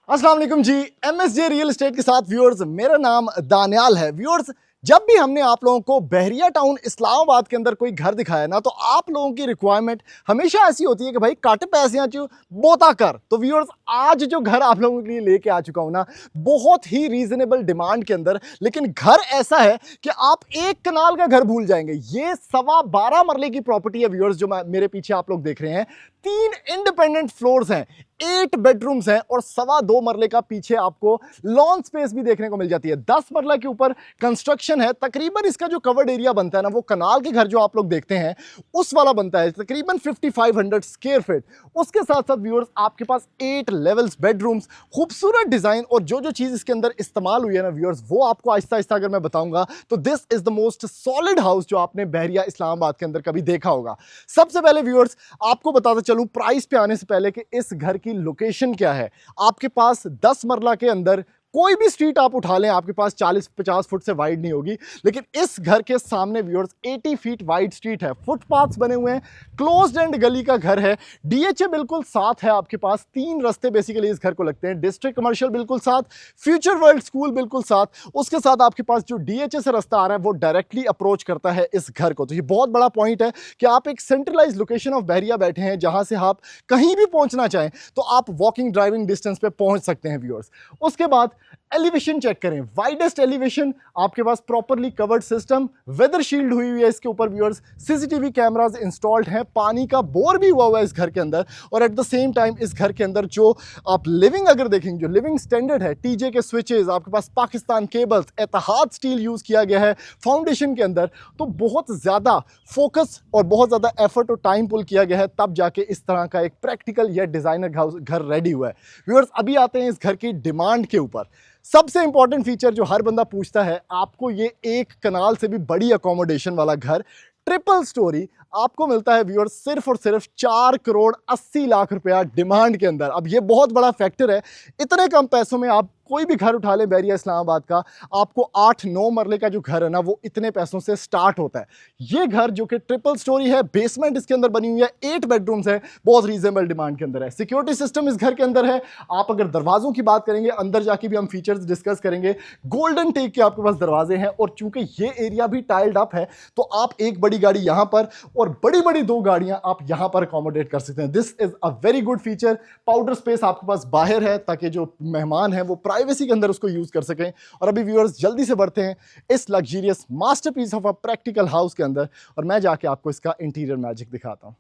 अस्सलाम वालेकुम जी। MSJ real estate के साथ व्यूअर्स, मेरा नाम दानियाल है। व्यूअर्स, जब भी हमने आप लोगों को बहरिया टाउन इस्लामाबाद के अंदर कोई घर दिखाया ना, तो आप लोगों की रिक्वायरमेंट हमेशा ऐसी होती है कि भाई काटे पैसे चू बोता कर। तो व्यूअर्स, आज जो घर आप लोगों के लिए लेके आ चुका हूं ना, बहुत ही रीजनेबल डिमांड के अंदर, लेकिन घर ऐसा है कि आप एक कनाल का घर भूल जाएंगे। ये 12.25 मरले की प्रॉपर्टी है व्यूअर्स, जो मेरे पीछे आप लोग देख रहे हैं। 3 इंडिपेंडेंट फ्लोर्स हैं, 8 बेडरूम्स हैं और 2.25 मरले का पीछे आपको लॉन स्पेस भी देखने को मिल जाती है। 10 मरला के ऊपर कंस्ट्रक्शन है। तकरीबन इसका जो कवर्ड एरिया बनता है ना, वो कनाल के घर जो आप लोग देखते हैं उस वाला बनता है, तकरीबन 5500 स्क्वायर फीट। उसके साथ साथ व्यूअर्स, आपके पास 8 लेवल्स बेडरूम्स, खूबसूरत डिजाइन और जो जो चीज इसके अंदर इस्तेमाल हुई है ना व्यूअर्स, वो आपको आहिस्ता आहिस्ता अगर मैं बताऊंगा तो this is the most solid house जो आपने बहरिया इस्लामाबाद के अंदर कभी देखा होगा। सबसे पहले व्यूअर्स, आपको बताता चलूं प्राइस पे आने से पहले कि इस घर की लोकेशन क्या है। आपके पास 10 मरला के अंदर कोई भी स्ट्रीट आप उठा लें, आपके पास 40-50 फुट से वाइड नहीं होगी, लेकिन इस घर के सामने व्यूअर्स 80 फीट वाइड स्ट्रीट है, फुटपाथ्स बने हुए हैं, क्लोज्ड एंड गली का घर है। डीएचए बिल्कुल साथ है, आपके पास 3 रास्ते बेसिकली इस घर को लगते हैं। डिस्ट्रिक्ट कमर्शियल बिल्कुल साथ, फ्यूचर वर्ल्ड स्कूल बिल्कुल साथ। उसके साथ आपके पास जो डीएचए से रास्ता आ रहा है वो डायरेक्टली अप्रोच करता है इस घर को। तो ये बहुत बड़ा पॉइंट है कि आप एक सेंट्रलाइज लोकेशन ऑफ बहरिया बैठे हैं, जहां से आप कहीं भी पहुंचना चाहें तो आप वॉकिंग ड्राइविंग डिस्टेंस पे पहुंच सकते हैं व्यूअर्स। उसके बाद एलिवेशन चेक करें, वाइडेस्ट एलिवेशन, आपके पास properly covered system, weather shield हुई हुई है इसके ऊपर व्यूअर्स, सीसीटीवी कैमरास इंस्टॉल्ड हैं, पानी का बोर भी हुआ हुआ है इस घर के अंदर। और एट द सेम टाइम इस घर के अंदर जो आप लिविंग अगर देखेंगे, जो लिविंग स्टैंडर्ड है, टीजे के स्विचेस, आपके पास पाकिस्तान केबल्स, एतहाद स्टील यूज किया गया है फाउंडेशन के अंदर। तो बहुत ज्यादा फोकस और बहुत ज्यादा एफर्ट और टाइम पुल किया गया है, तब जाके इस तरह का एक प्रैक्टिकल या डिजाइनर घर रेडी हुआ है व्यूअर्स। अभी आते हैं इस घर की डिमांड के ऊपर। सबसे इंपॉर्टेंट फीचर जो हर बंदा पूछता है, आपको ये एक कनाल से भी बड़ी अकोमोडेशन वाला घर, ट्रिपल स्टोरी आपको मिलता है व्यूअर्स सिर्फ और सिर्फ 4 करोड़ 80 लाख रुपया डिमांड के अंदर। अब ये बहुत बड़ा फैक्टर है, इतने कम पैसों में आप कोई भी घर उठा ले बहरिया इस्लामाबाद का, आपको 8-9 मरले का जो घर है ना, वो इतने पैसों से स्टार्ट होता है। ये घर जो कि ट्रिपल स्टोरी है, बेसमेंट इसके अंदर बनी हुई है, 8 बेडरूम्स है, बहुत रीजनेबल डिमांड के अंदर है। सिक्योरिटी सिस्टम इस घर के अंदर है। आप अगर दरवाजों की बात करेंगे, अंदर जाके भी हम फीचर्स डिस्कस करेंगे। गोल्डन टेक के आपके पास दरवाजे हैं और चूंकि ये एरिया भी टाइल्ड अप है, तो आप एक बड़ी गाड़ी यहां पर और बड़ी बड़ी 2 गाड़ियां आप यहां पर अकोमोडेट कर सकते हैं। This is a very good feature. Powder space आपके पास बाहर है, ताकि जो मेहमान है वो प्राइवेसी के अंदर उसको यूज कर सकें। और अभी व्यूअर्स जल्दी से बढ़ते हैं इस luxurious masterpiece of a practical house के अंदर, और मैं जाके आपको इसका इंटीरियर मैजिक दिखाता हूं।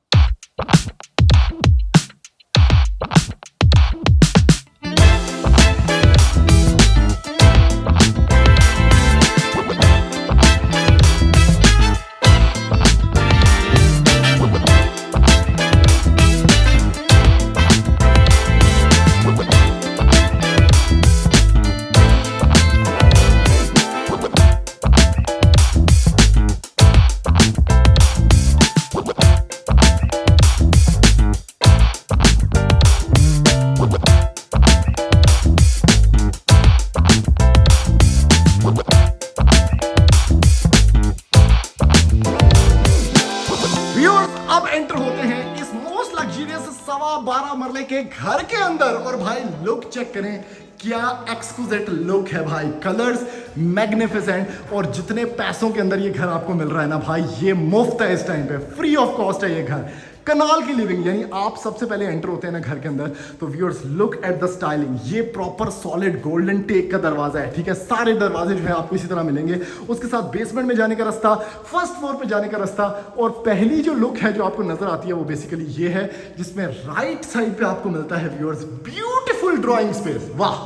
अब एंटर होते हैं इस मोस्ट लग्जरियस 12.25 मरले के घर के अंदर, और भाई लुक चेक करें, क्या एक्सक्लूसिव लुक है भाई, कलर्स मैग्निफिसेंट। और जितने पैसों के अंदर ये घर आपको मिल रहा है ना भाई, ये मुफ्त है इस टाइम पे, फ्री ऑफ कॉस्ट है ये घर। कनाल की लिविंग, यानी आप सबसे पहले एंटर होते हैं ना घर के अंदर, तो viewers look at the styling. ये प्रॉपर सॉलिड गोल्डन टेक का दरवाजा है, ठीक है। सारे दरवाजे जो है आपको इसी तरह मिलेंगे। उसके साथ बेसमेंट में जाने का रास्ता, फर्स्ट फ्लोर पे जाने का रास्ता, और पहली जो लुक है जो आपको नजर आती है वो बेसिकली ये है, जिसमें राइट साइड पे आपको मिलता है व्यूअर्स ब्यूटीफुल ड्राइंग स्पेस। वाह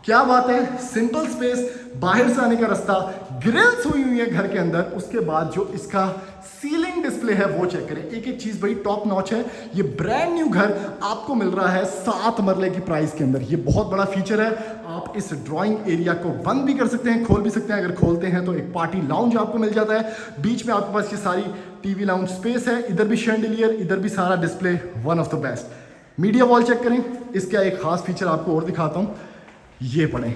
क्या बात है, सिंपल स्पेस, बाहर से आने का रास्ता, ग्रिल्स हुई हुई है घर के अंदर। उसके बाद जो इसका सीलिंग डिस्प्ले है वो चेक करें, एक एक चीज बड़ी टॉप नॉच है। ये ब्रांड न्यू घर आपको मिल रहा है 7 मरले की प्राइस के अंदर। ये बहुत बड़ा फीचर है। आप इस ड्राइंग एरिया को बंद भी कर सकते हैं, खोल भी सकते हैं। अगर खोलते हैं तो एक पार्टी लाउंज आपको मिल जाता है। बीच में आपके पास ये सारी टीवी लाउंज स्पेस है, इधर भी शैंडिलियर, इधर भी सारा display, one of the best. Media wall check करें, इसका एक खास फीचर आपको और दिखाता हूं, ये पढ़ें,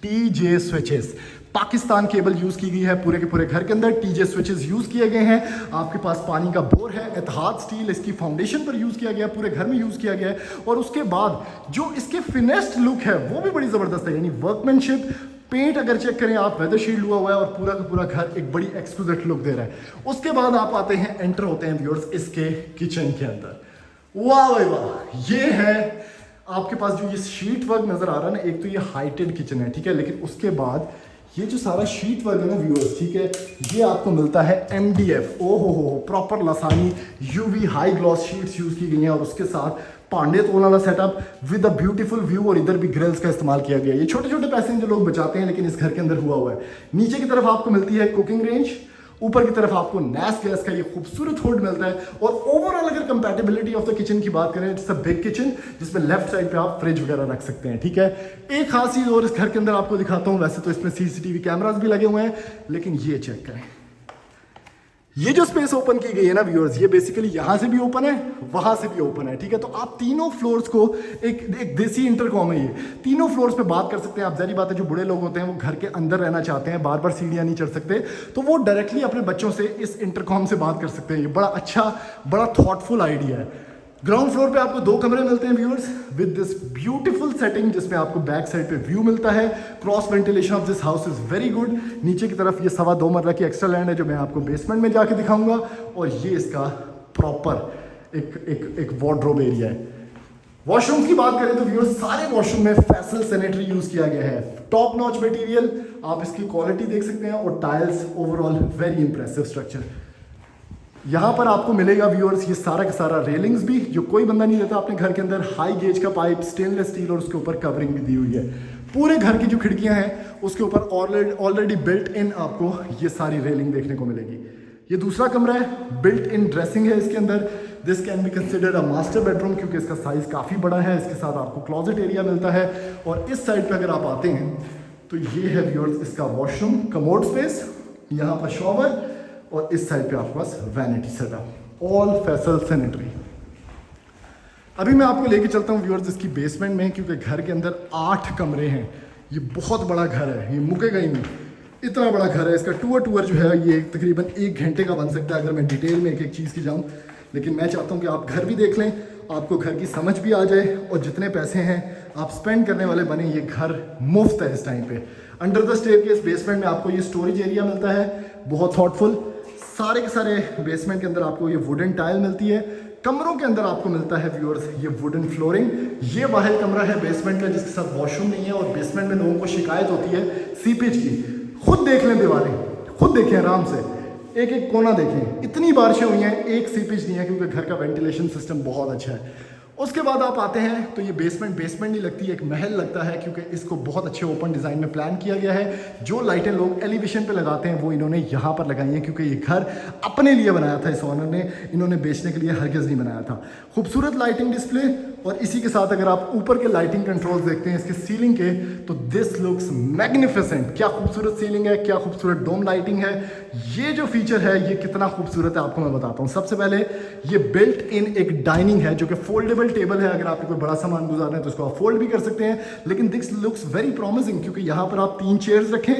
TJ switches, Pakistan cable use की गई है पूरे के पूरे घर के अंदर। टीजे स्विचेस यूज़ किए गए हैं। आपके पास पानी का बोर है, एतहाद स्टील इसकी फाउंडेशन पर यूज़ किया गया, पूरे घर में यूज़ किया गया है। और उसके बाद जो इसके फिनिश्ड लुक है वो भी बड़ी ज़बरदस्त है, यानी वर्कमैनशिप, पेंट अगर चेक करें आप, वेदर शील्ड हुआ हुआ है और पूरा का पूरा घर एक बड़ी एक्सक्लूसिव लुक दे रहा है। उसके बाद आप आते हैं, एंटर होते हैं व्यूअर्स इसके किचन के अंदर। वाह भाई वाह, ये है आपके पास जो ये शीट वर्क नजर आ रहा है ना, एक तो ये हाइटेड किचन है, ठीक है, लेकिन उसके बाद ये जो सारा शीट वर्क है ना व्यूअर्स, ठीक है, ये आपको मिलता है MDF, ओ हो प्रॉपर लसानी UV high gloss sheets use की गई हैं और उसके साथ पांडे तोल वाला setup with a beautiful view, और इधर भी ग्रिल्स का इस्तेमाल किया गया है। ये छोटे छोटे पैसे जो लोग बचाते हैं लेकिन इस घर के अंदर हुआ है। नीचे की तरफ आपको मिलती है कुकिंग रेंज, ऊपर की तरफ आपको नैस गैस का ये खूबसूरत हुड मिलता है। और ओवरऑल अगर कंपैटिबिलिटी ऑफ द किचन की बात करें, इट्स अ बिग किचन जिसमें लेफ्ट साइड पे आप फ्रिज वगैरह रख सकते हैं, ठीक है। एक खास चीज और इस घर के अंदर आपको दिखाता हूं, वैसे तो इसमें CCTV कैमरास भी लगे हुए हैं, लेकिन ये चेक करें, ये जो स्पेस ओपन की गई है ना व्यूअर्स, ये बेसिकली यहां से भी ओपन है, वहां से भी ओपन है, ठीक है। तो आप तीनों फ्लोर्स को एक देसी इंटरकॉम है, ये तीनों फ्लोर्स पे बात कर सकते हैं आप। जहरी बात है, जो बड़े लोग होते हैं वो घर के अंदर रहना चाहते हैं, बार बार सीढ़ियां नहीं चढ़ सकते, तो वो डायरेक्टली अपने बच्चों से इस इंटरकॉम से बात कर सकते हैं। ये बड़ा अच्छा, बड़ा थॉटफुल आइडिया है। ग्राउंड फ्लोर पे आपको 2 कमरे मिलते हैं viewers with this beautiful setting, जिसमें आपको बैक साइड पे व्यू मिलता है। Cross ventilation of this house is very good. नीचे की तरफ ये 2.25 मरला की एक्स्ट्रा लैंड है जो मैं आपको बेसमेंट में जाके दिखाऊंगा, और ये इसका प्रॉपर एक वार्डरोब एरिया है। वॉशरूम की बात करें तो व्यूअर्स सारे वॉशरूम में फैसल सैनिटरी यूज किया गया है, टॉप नॉच मटेरियल, आप इसकी क्वालिटी देख सकते हैं, और tiles overall very impressive structure. यहाँ पर आपको मिलेगा व्यूअर्स ये सारा का सारा रेलिंग्स भी, जो कोई बंदा नहीं लेता अपने घर के अंदर। हाई गेज का पाइप, स्टेनलेस स्टील, और उसके ऊपर कवरिंग भी दी हुई है। पूरे घर की जो खिड़कियां हैं उसके ऊपर ऑलरेडी बिल्ट इन आपको ये सारी रेलिंग देखने को मिलेगी। ये दूसरा कमरा है, बिल्ट इन ड्रेसिंग है इसके अंदर। This can be considered a master bedroom क्योंकि इसका साइज काफ़ी बड़ा है। इसके साथ आपको क्लॉजेट एरिया मिलता है, और इस साइड पे अगर आप आते हैं तो ये है व्यूअर्स इसका वॉशरूम, कमोड स्पेस, यहाँ पर शॉवर, और इस साइड पे आपके पास वैनिटी सेटअप, ऑल फैसल सैनिटरी। अभी मैं आपको लेके चलता हूँ व्यूअर्स इसकी बेसमेंट में, क्योंकि घर के अंदर 8 कमरे हैं। ये बहुत बड़ा घर है, ये मुकेगा ही नहीं, इतना बड़ा घर है। इसका टूर जो है ये तकरीबन 1 घंटे का बन सकता है अगर मैं डिटेल में एक एक चीज़ की जाऊँ, लेकिन मैं चाहता हूँ कि आप घर भी देख लें, आपको घर की समझ भी आ जाए, और जितने पैसे हैं आप स्पेंड करने वाले बने। ये घर मुफ्त है इस टाइम पे। अंडर द स्टेयरकेस बेसमेंट में आपको ये स्टोरेज एरिया मिलता है, बहुत थॉटफुल। सारे के सारे बेसमेंट के अंदर आपको ये वुडन टाइल मिलती है। कमरों के अंदर आपको मिलता है व्यूअर्स ये वुडन फ्लोरिंग। ये वाहिद कमरा है बेसमेंट का जिसके साथ वॉशरूम नहीं है, और बेसमेंट में लोगों को शिकायत होती है सीपेज की। खुद देख लें दीवारें, खुद देखें आराम से, एक एक कोना देखें, इतनी बारिशें हुई हैं, एक सीपेज नहीं है, क्योंकि घर का वेंटिलेशन सिस्टम बहुत अच्छा है। उसके बाद आप आते हैं तो ये बेसमेंट नहीं लगती, एक महल लगता है, क्योंकि इसको बहुत अच्छे ओपन डिज़ाइन में प्लान किया गया है। जो लाइटें लोग एलिवेशन पे लगाते हैं वो इन्होंने यहाँ पर लगाई हैं, क्योंकि ये घर अपने लिए बनाया था इस ऑनर ने, इन्होंने बेचने के लिए हरगिज़ नहीं बनाया था। खूबसूरत लाइटिंग डिस्प्ले, और इसी के साथ अगर आप ऊपर के लाइटिंग कंट्रोल्स देखते हैं इसके सीलिंग के, तो दिस लुक्स मैग्निफिसेंट। क्या खूबसूरत सीलिंग है, क्या खूबसूरत डोम लाइटिंग है। ये जो फीचर है ये कितना खूबसूरत है आपको मैं बताता हूँ। सबसे पहले ये बिल्ट इन एक डाइनिंग है जो कि फोल्डेबल टेबल है। अगर आपको कोई बड़ा सामान गुजारना है तो उसको आप फोल्ड भी कर सकते हैं, लेकिन दिस लुक्स वेरी प्रॉमिसिंग, क्योंकि यहाँ पर आप 3 चेयर्स रखें,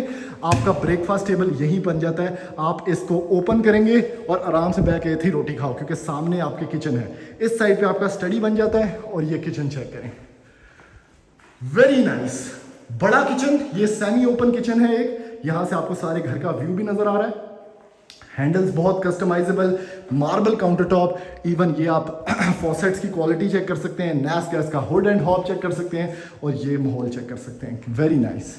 आपका ब्रेकफास्ट टेबल यहीं बन जाता है। आप इसको ओपन करेंगे और आराम से बैठ के थी रोटी खाओ, क्योंकि सामने आपके किचन है। इस साइड पे आपका स्टडी बन जाता है, और ये किचन चेक करें, वेरी नाइस बड़ा किचन। ये सेमी ओपन किचन है एक, यहां से आपको सारे घर का व्यू भी नजर आ रहा है। हैंडल्स बहुत customizable, marble counter top, even ये आप फॉसेट्स की क्वालिटी चेक कर सकते हैं, नैस गैस का हुड एंड हॉब चेक कर सकते हैं, और ये माहौल चेक कर सकते हैं, वेरी नाइस।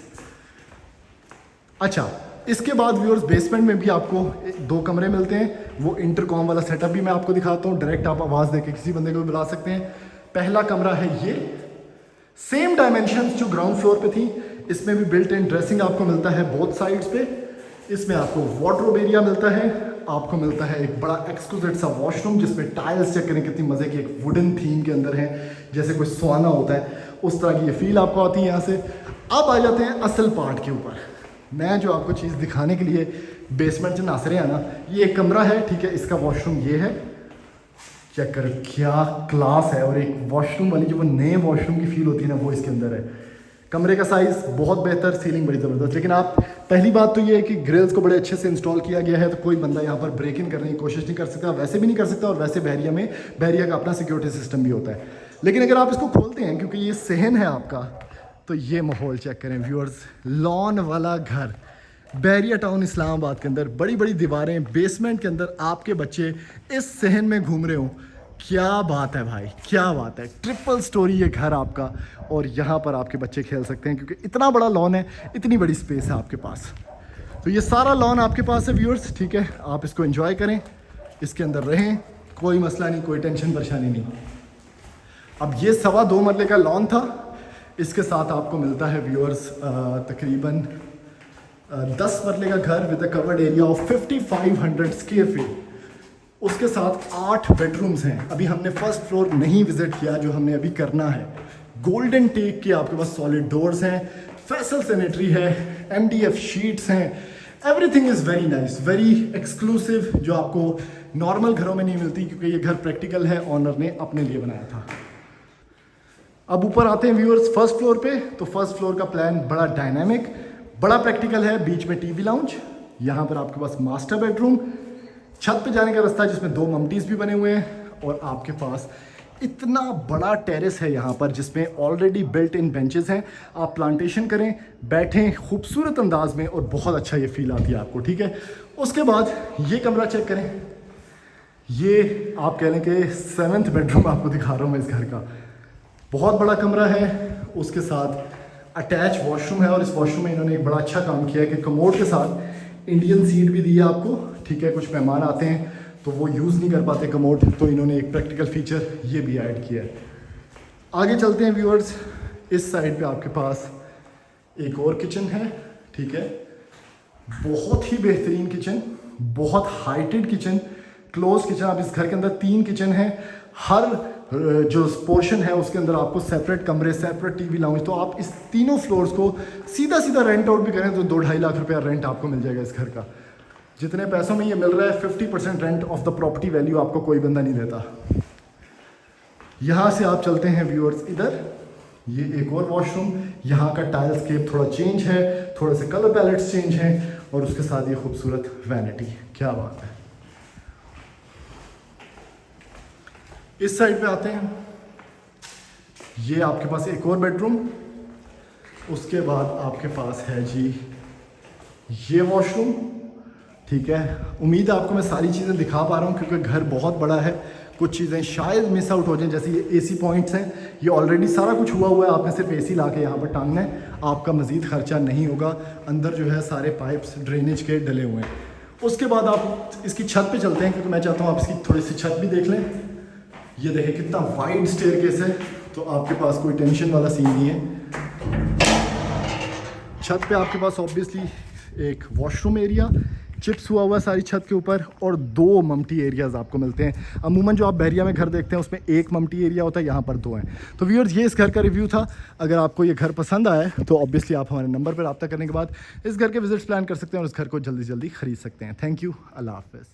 अच्छा, इसके बाद व्यूअर्स बेसमेंट में भी आपको 2 कमरे मिलते हैं। वो इंटरकॉम वाला सेटअप भी मैं आपको दिखाता हूँ, डायरेक्ट आप आवाज़ देके किसी बंदे को भी बुला सकते हैं। पहला कमरा है ये, सेम डायमेंशंस जो ग्राउंड फ्लोर पे थी, इसमें भी बिल्ट इन ड्रेसिंग आपको मिलता है बोथ साइड्स पे। इसमें आपको वार्डरोब एरिया मिलता है, आपको मिलता है एक बड़ा एक्सक्लूसिव सा वॉशरूम जिसमें टाइल्स चेक करें कितनी मज़े की, एक वुडन थीम के अंदर है, जैसे कोई सुहाना होता है उस तरह की ये फील आपको आती है यहाँ से। अब आ जाते हैं असल पार्ट के ऊपर। मैं जो आपको चीज़ दिखाने के लिए बेसमेंट से नासरे आना, ये एक कमरा है, ठीक है, इसका वॉशरूम ये है, चेक करो क्या क्लास है। और एक वॉशरूम वाली जो वो नए वॉशरूम की फील होती है ना, वो इसके अंदर है। कमरे का साइज़ बहुत बेहतर, सीलिंग बड़ी ज़बरदस्त। लेकिन आप पहली बात तो ये है कि ग्रिल्स को बड़े अच्छे से इंस्टॉल किया गया है, तो कोई बंदा यहाँ पर ब्रेक इन करने की कोशिश नहीं कर सकता, वैसे भी नहीं कर सकता। और वैसे बहरिया का अपना सिक्योरिटी सिस्टम भी होता है। लेकिन अगर आप इसको खोलते हैं, क्योंकि ये सहन है आपका, तो ये माहौल चेक करें व्यूअर्स। लॉन वाला घर बहरिया टाउन इस्लामाबाद के अंदर, बड़ी बड़ी दीवारें, बेसमेंट के अंदर आपके बच्चे इस सहन में घूम रहे हों। क्या बात है भाई, क्या बात है। ट्रिपल स्टोरी ये घर आपका, और यहाँ पर आपके बच्चे खेल सकते हैं क्योंकि इतना बड़ा लॉन है, इतनी बड़ी स्पेस है आपके पास। तो ये सारा लॉन आपके पास है व्यूअर्स, ठीक है। आप इसको एंजॉय करें, इसके अंदर रहें, कोई मसला नहीं, कोई टेंशन परेशानी नहीं। अब ये 2.25 मरले का लॉन था, इसके साथ आपको मिलता है व्यूअर्स तकरीबन 10 मरले का घर with a covered area of 5500 square feet. उसके साथ 8 बेडरूम्स हैं। अभी हमने फर्स्ट फ्लोर नहीं विजिट किया, जो हमने अभी करना है। गोल्डन टेक के आपके पास सॉलिड डोर्स हैं, फैसल सैनिटरी है, MDF शीट्स हैं। Everything is very nice, very exclusive, जो आपको नॉर्मल घरों में नहीं मिलती, क्योंकि ये घर प्रैक्टिकल है, ऑनर ने अपने लिए बनाया था। अब ऊपर आते हैं व्यूअर्स फर्स्ट फ्लोर पे। तो फर्स्ट फ्लोर का प्लान बड़ा डायनामिक, बड़ा प्रैक्टिकल है। बीच में टीवी लाउंज, यहाँ पर आपके पास मास्टर बेडरूम, छत पे जाने का रास्ता जिसमें 2 मम्टीज भी बने हुए हैं, और आपके पास इतना बड़ा टेरेस है यहाँ पर, जिसमें ऑलरेडी बिल्ट इन बेंचेस हैं। आप प्लांटेशन करें, बैठें खूबसूरत अंदाज में, और बहुत अच्छा ये फील आती है आपको, ठीक है। उसके बाद ये कमरा चेक करें, ये आप कह लें कि 7th बेडरूम आपको दिखा रहा हूँ मैं इस घर का। बहुत बड़ा कमरा है, उसके साथ अटैच वॉशरूम है, और इस वॉशरूम में इन्होंने एक बड़ा अच्छा काम किया है कि कमोड के साथ इंडियन सीट भी दी है आपको, ठीक है। कुछ मेहमान आते हैं तो वो यूज़ नहीं कर पाते कमोड, तो इन्होंने एक प्रैक्टिकल फीचर ये भी ऐड किया है। आगे चलते हैं व्यूअर्स, इस साइड पे आपके पास एक और किचन है, ठीक है। बहुत ही बेहतरीन किचन, बहुत हाइटेड किचन, क्लोज किचन। अब इस घर के अंदर 3 किचन हैं, हर जो पोर्शन है उसके अंदर आपको सेपरेट कमरे, सेपरेट टीवी लाउंज। तो आप इस तीनों फ्लोर्स को सीधा सीधा रेंट आउट भी करें तो 2-2.5 लाख रुपया रेंट आपको मिल जाएगा इस घर का। जितने पैसों में ये मिल रहा है, 50% rent of the property value आपको कोई बंदा नहीं देता। यहाँ से आप चलते हैं व्यूअर्स इधर, ये एक और वॉशरूम। यहाँ का टाइल स्केप थोड़ा चेंज है, थोड़े से कलर पैलेट्स चेंज हैं, और उसके साथ ये खूबसूरत वैनिटी। क्या बात है। इस साइड पे आते हैं, ये आपके पास एक और बेडरूम। उसके बाद आपके पास है जी ये वॉशरूम, ठीक है। उम्मीद है आपको मैं सारी चीज़ें दिखा पा रहा हूँ, क्योंकि घर बहुत बड़ा है। कुछ चीज़ें शायद मिस आउट हो जाएं, जैसे ये AC पॉइंट्स हैं, ये ऑलरेडी सारा कुछ हुआ हुआ है। आपने सिर्फ AC ला के यहाँ पर टांगना है, आपका मज़ीद खर्चा नहीं होगा। अंदर जो है सारे पाइप्स ड्रेनेज के डले हुए हैं। उसके बाद आप इसकी छत पे चलते हैं, क्योंकि मैं चाहता हूँ आप इसकी थोड़ी सी छत भी देख लें। ये देखें कितना वाइड स्टेयरकेस है, तो आपके पास कोई टेंशन वाला सीन नहीं है। छत पे आपके पास ऑब्वियसली एक वॉशरूम एरिया, चिप्स हुआ हुआ है सारी छत के ऊपर, और 2 मम्टी एरियाज़ आपको मिलते हैं। अमूमन जो आप बहरिया में घर देखते हैं उसमें 1 मम्टी एरिया होता है, यहाँ पर 2 हैं। तो व्यूअर्स, ये इस घर का रिव्यू था। अगर आपको ये घर पसंद आया तो ऑब्वियसली आप हमारे नंबर पर रब्ता करने के बाद इस घर के विजिट्स प्लान कर सकते हैं, और इस घर को जल्दी से जल्दी खरीद सकते हैं। थैंक यू, अल्लाह हाफ़िज़।